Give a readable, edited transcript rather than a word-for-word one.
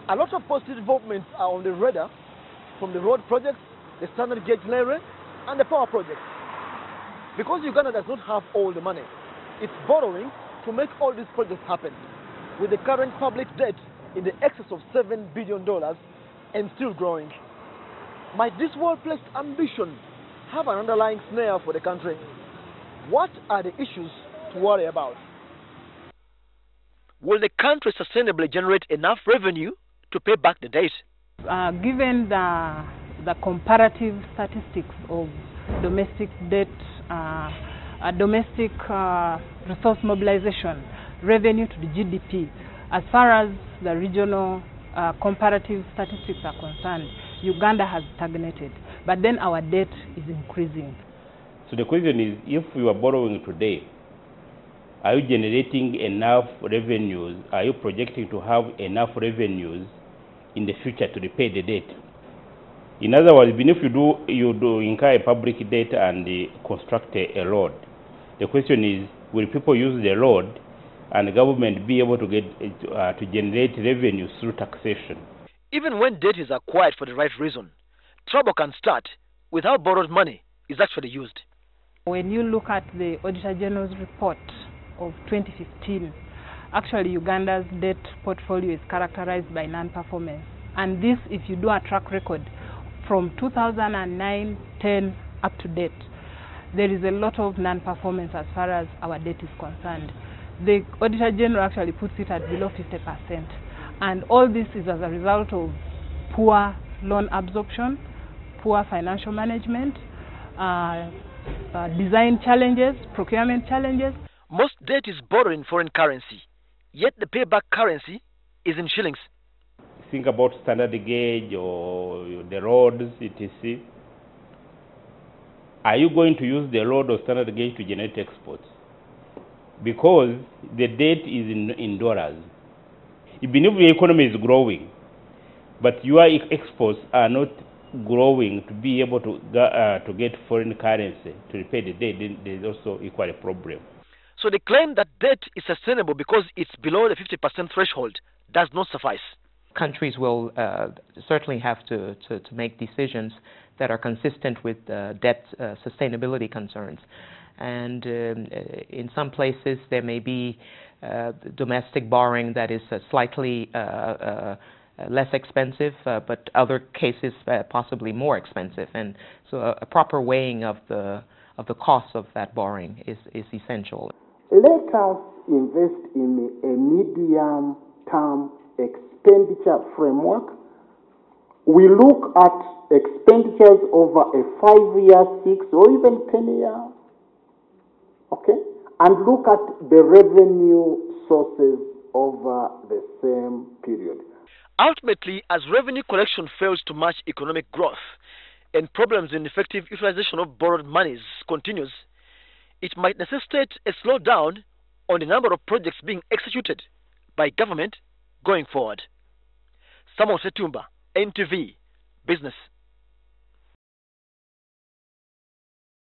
A lot of positive developments are on the radar, from the road projects, the standard gauge layering, and the power projects. Because Uganda does not have all the money, it's borrowing to make all these projects happen, with the current public debt in the excess of $7 billion and still growing. Might this well-placed ambition have an underlying snare for the country? What are the issues to worry about? Will the country sustainably generate enough revenue to pay back the debt? Given the comparative statistics of domestic debt, domestic resource mobilization, revenue to the GDP, as far as the regional comparative statistics are concerned, Uganda has stagnated, but then our debt is increasing. So the question is, if you are borrowing today, are you generating enough revenues? Are you projecting to have enough revenues in the future to repay the debt? In other words, even if you do incur a public debt and construct a road, the question is, will people use the road and the government be able to get to generate revenues through taxation? Even when debt is acquired for the right reason, trouble can start with how borrowed money is actually used. When you look at the Auditor General's report of 2015, actually Uganda's debt portfolio is characterized by non-performance. And this, if you do a track record from 2009, 10 up to date, there is a lot of non-performance as far as our debt is concerned. The Auditor General actually puts it at below 50%. And all this is as a result of poor loan absorption, poor financial management, design challenges, procurement challenges. Most debt is borrowed in foreign currency, yet the payback currency is in shillings. Think about standard gauge or the roads, etc. Are you going to use the road or standard gauge to generate exports? Because the debt is in dollars. Even if the economy is growing, but your exports are not growing to be able to get foreign currency to repay the debt, then there's also equal a problem. So the claim that debt is sustainable because it's below the 50% threshold does not suffice. Countries will certainly have to make decisions that are consistent with debt sustainability concerns. And in some places there may be domestic borrowing that is slightly less expensive, but other cases possibly more expensive. And so a proper weighing of the cost of that borrowing is essential. Let us invest in a medium-term expenditure framework. We look at expenditures over a 5-year, 6, or even 10-year, okay, and look at the revenue sources over the same period. Ultimately, as revenue collection fails to match economic growth and problems in effective utilization of borrowed monies continues, it might necessitate a slowdown on the number of projects being executed by government going forward. Samuel Setumba, NTV Business.